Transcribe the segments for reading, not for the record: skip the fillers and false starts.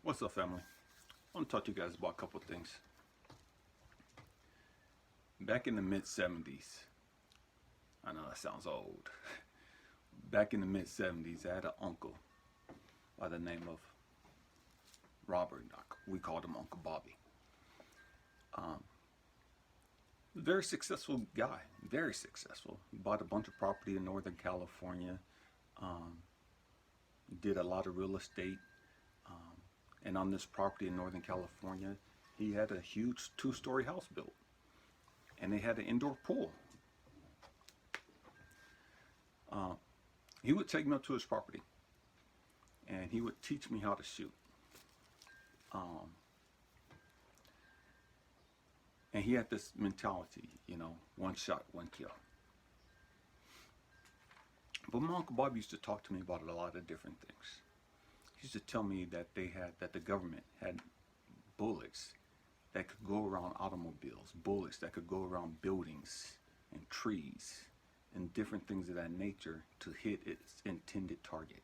What's up, family? I want to talk to you guys about a couple of things. Back in the mid 70s, I know that sounds old. Back in the mid 70s, I had an uncle by the name of Robert. We called him Uncle Bobby. Um, Very successful guy, very successful. He bought a bunch of property in Northern California, um, did a lot of real estate. Um, and on this property in Northern California, he had a huge two-story house built, and they had an indoor pool. Uh, he would take me up to his property, and he would teach me how to shoot. Um, and he had this mentality, one shot, one kill. But my Uncle Bob used to talk to me about a lot of different things. He used to tell me that the government had bullets that could go around automobiles, bullets that could go around buildings and trees and different things of that nature to hit its intended target.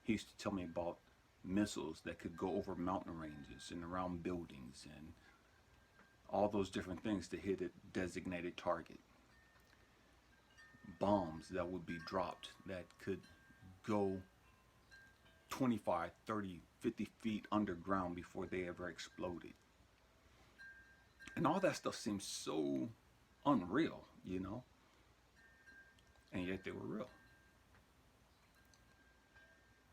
He used to tell me about missiles that could go over mountain ranges and around buildings and all those different things to hit a designated target. Bombs that would be dropped that could go 25, 30, 50 feet underground before they ever exploded. And all that stuff seems so unreal, and yet they were real.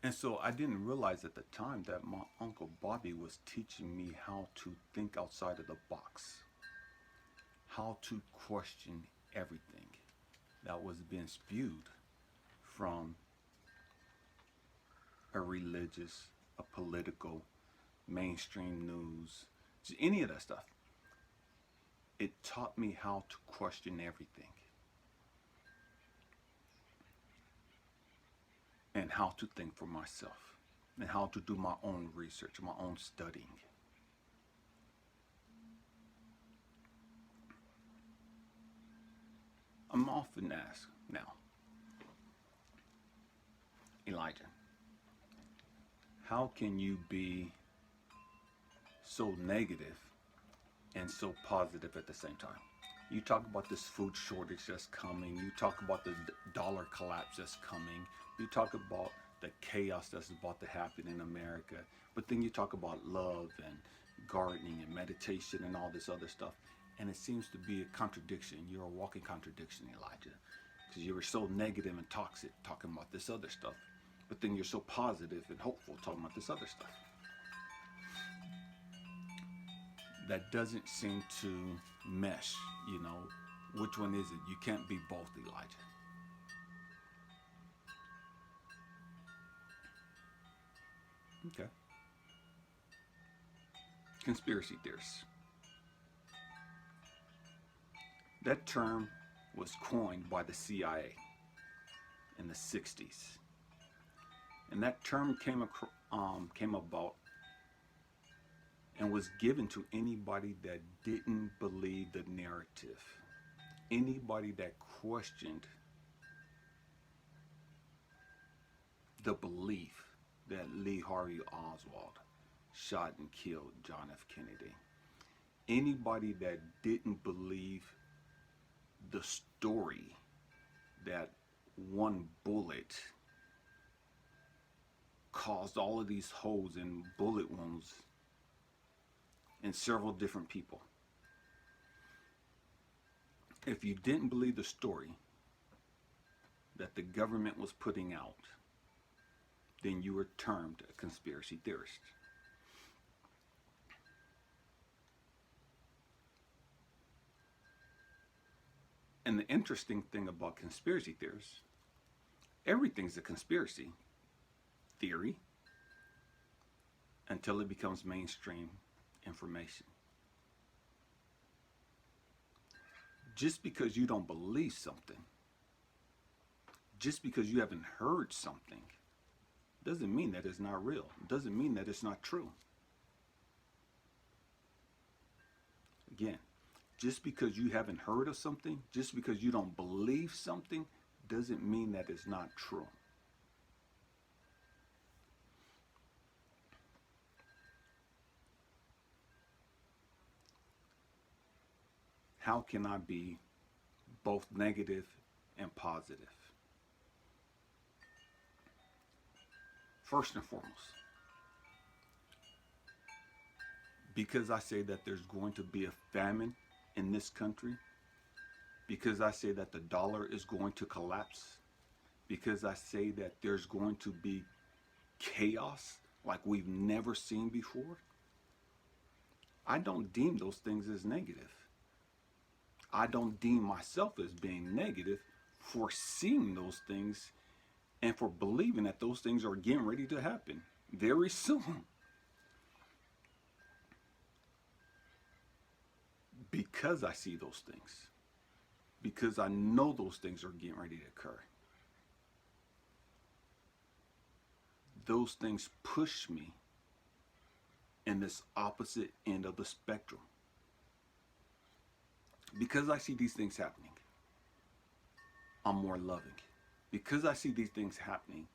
And so I didn't realize at the time that my Uncle Bobby was teaching me how to think outside of the box, how to question everything that was being spewed from a religious, a political, mainstream news, just any of that stuff. It taught me how to question everything and how to think for myself and how to do my own research, my own studying. I'm often asked now, Elijah, how can you be so negative and so positive at the same time? You talk about this food shortage that's coming. You talk about the dollar collapse that's coming. You talk about the chaos that's about to happen in America. But then you talk about love and gardening and meditation and all this other stuff. And it seems to be a contradiction. You're a walking contradiction, Elijah. Because you were so negative and toxic talking about this other stuff. But then you're so positive and hopeful talking about this other stuff. That doesn't seem to mesh. Which one is it? You can't be both, Elijah. Okay. Conspiracy theorists. That term was coined by the CIA in the 60s. And that term came about and was given to anybody that didn't believe the narrative. Anybody that questioned the belief that Lee Harvey Oswald shot and killed John F. Kennedy. Anybody that didn't believe the story that one bullet caused all of these holes and bullet wounds in several different people. If you didn't believe the story that the government was putting out, then you were termed a conspiracy theorist. And the interesting thing about conspiracy theorists, everything's a conspiracy theory until it becomes mainstream information. Just because you don't believe something, just because you haven't heard something, doesn't mean that it's not real. Doesn't mean that it's not true. Again, just because you haven't heard of something, just because you don't believe something, doesn't mean that it's not true. How can I be both negative and positive? First and foremost, because I say that there's going to be a famine in this country, because I say that the dollar is going to collapse, because I say that there's going to be chaos like we've never seen before, I don't deem those things as negative. I don't deem myself as being negative for seeing those things and for believing that those things are getting ready to happen very soon. Because I see those things, because I know those things are getting ready to occur. Those things push me in this opposite end of the spectrum. Because I see these things happening, I'm more loving. Because I see these things happening,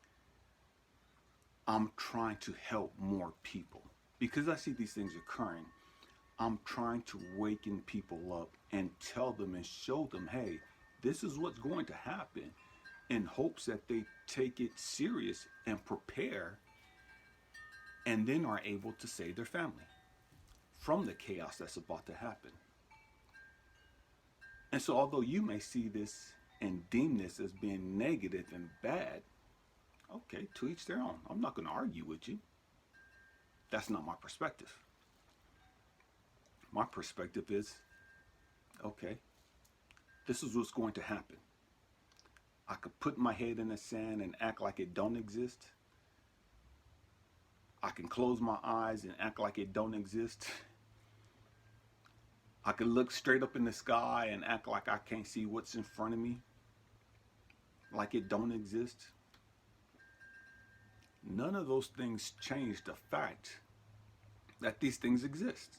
I'm trying to help more people. Because I see these things occurring, I'm trying to waken people up and tell them and show them, hey, this is what's going to happen, in hopes that they take it serious and prepare, and then are able to save their family from the chaos that's about to happen. And so, although you may see this and deem this as being negative and bad, okay, to each their own. I'm not going to argue with you. That's not my perspective. My perspective is, okay, this is what's going to happen. I could put my head in the sand and act like it don't exist. I can close my eyes and act like it don't exist. I can look straight up in the sky and act like I can't see what's in front of me, like it don't exist. None of those things change the fact that these things exist.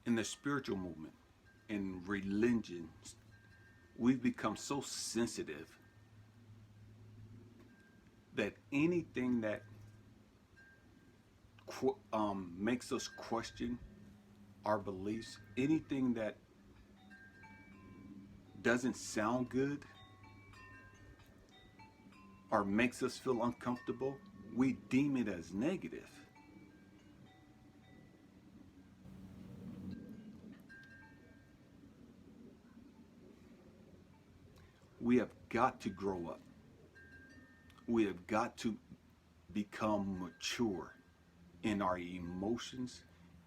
In the spiritual movement, in religions, we've become so sensitive that anything that makes us question our beliefs, anything that doesn't sound good or makes us feel uncomfortable, we deem it as negative. We have got to grow up. We have got to become mature in our emotions,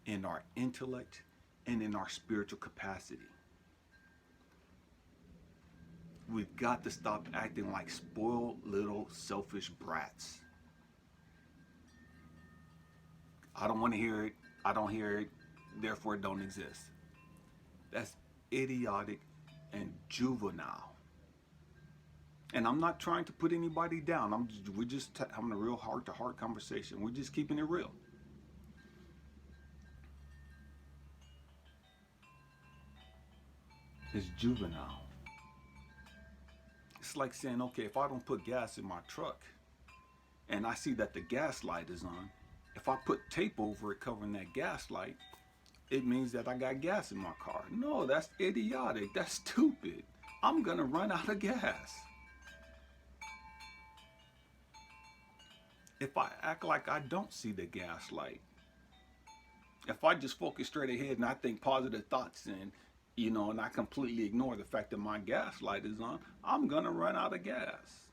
in our intellect, and in our spiritual capacity. We've got to stop acting like spoiled little selfish brats. I don't want to hear it. I don't hear it. Therefore, it don't exist. That's idiotic and juvenile. And I'm not trying to put anybody down. We're just having a real heart-to-heart conversation. We're just keeping it real. It's juvenile. It's like saying, okay, if I don't put gas in my truck and I see that the gas light is on, if I put tape over it covering that gas light, it means that I got gas in my car. No, that's idiotic. That's stupid. I'm going to run out of gas. If I act like I don't see the gas light, if I just focus straight ahead and I think positive thoughts and I completely ignore the fact that my gas light is on, I'm going to run out of gas.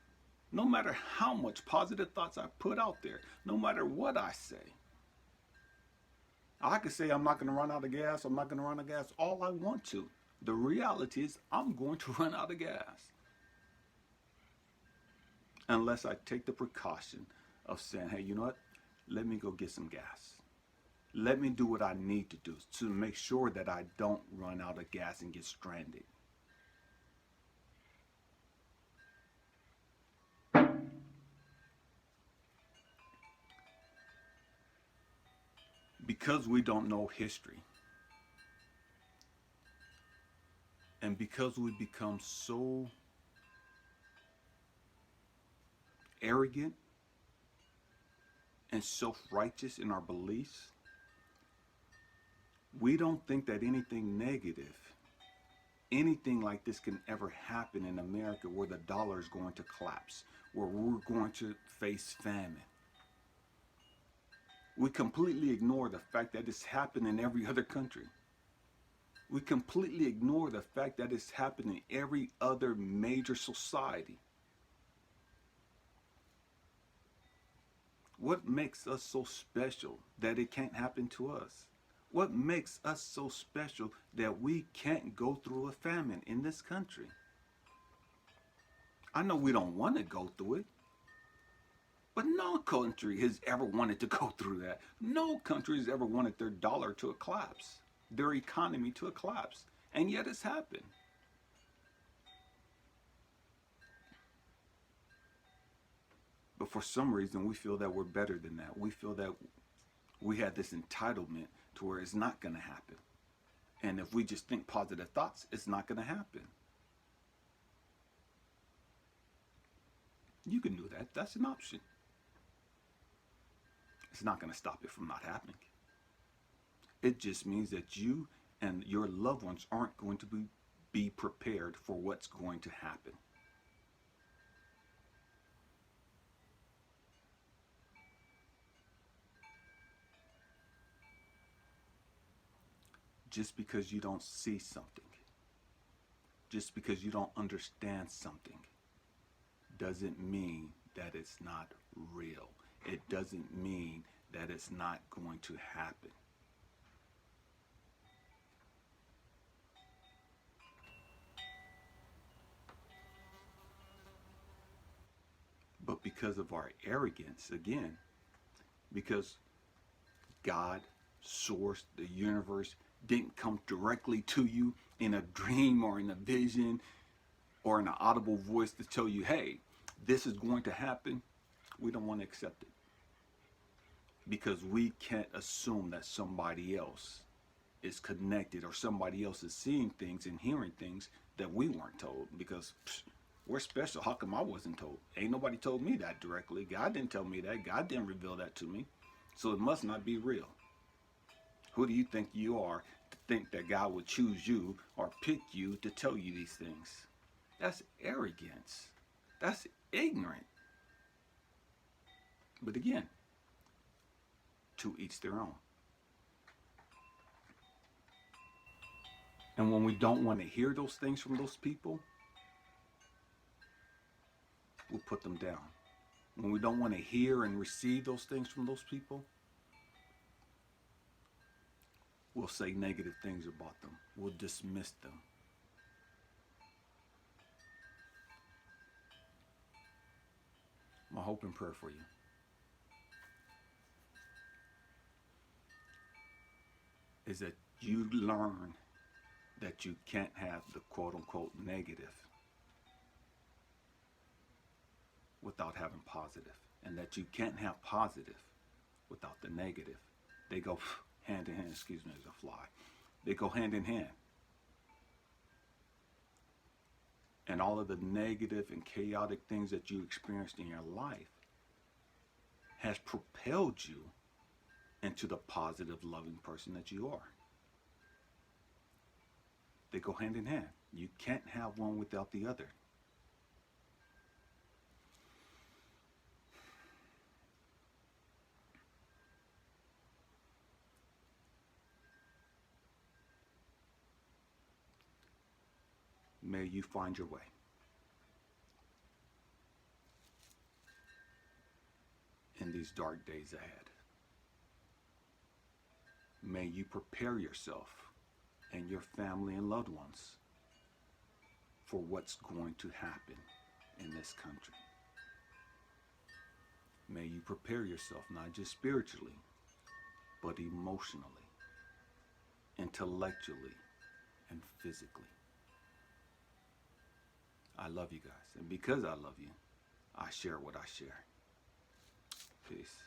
No matter how much positive thoughts I put out there, no matter what I say. I could say I'm not going to run out of gas, I'm not going to run out of gas all I want to. The reality is I'm going to run out of gas. Unless I take the precaution of saying, hey, you know what? Let me go get some gas. Let me do what I need to do to make sure that I don't run out of gas and get stranded. Because we don't know history, and And because we become so arrogant and self-righteous in our beliefs, we don't think that anything negative, anything like this can ever happen in America, where the dollar is going to collapse, where we're going to face famine. We completely ignore the fact that it's happened in every other country. We completely ignore the fact that it's happened in every other major society. What makes us so special that it can't happen to us? What makes us so special that we can't go through a famine in this country? I know we don't want to go through it, but no country has ever wanted to go through that. No country has ever wanted their dollar to collapse, their economy to collapse, and yet it's happened. But for some reason, we feel that we're better than that. We feel that we have this entitlement to where it's not going to happen. And if we just think positive thoughts, it's not going to happen. You can do that. That's an option. It's not going to stop it from not happening. It just means that you and your loved ones aren't going to be prepared for what's going to happen. Just because you don't see something, just because you don't understand something, doesn't mean that it's not real. It doesn't mean that it's not going to happen. But because of our arrogance, again, because God, source, the universe didn't come directly to you in a dream or in a vision or in an audible voice to tell you, hey, this is going to happen, we don't want to accept it. Because we can't assume that somebody else is connected or somebody else is seeing things and hearing things that we weren't told, because we're special. How come I wasn't told? Ain't nobody told me that directly. God didn't tell me that. God didn't reveal that to me. So it must not be real. Who do you think you are to think that God would choose you or pick you to tell you these things? That's arrogance. That's ignorant. But again, to each their own. And when we don't want to hear those things from those people, we'll put them down. When we don't want to hear and receive those things from those people, we'll say negative things about them. We'll dismiss them. My hope and prayer for you is that you learn that you can't have the quote unquote negative without having positive, and that you can't have positive without the negative. They go hand in hand. Excuse me, as a fly. They go hand in hand. And all of the negative and chaotic things that you experienced in your life has propelled you into the positive, loving person that you are. They go hand in hand. You can't have one without the other. May you find your way. In these dark days ahead. May you prepare yourself and your family and loved ones for what's going to happen in this country. May you prepare yourself, not just spiritually, but emotionally, intellectually, and physically. I love you guys. And because I love you, I share what I share. Peace.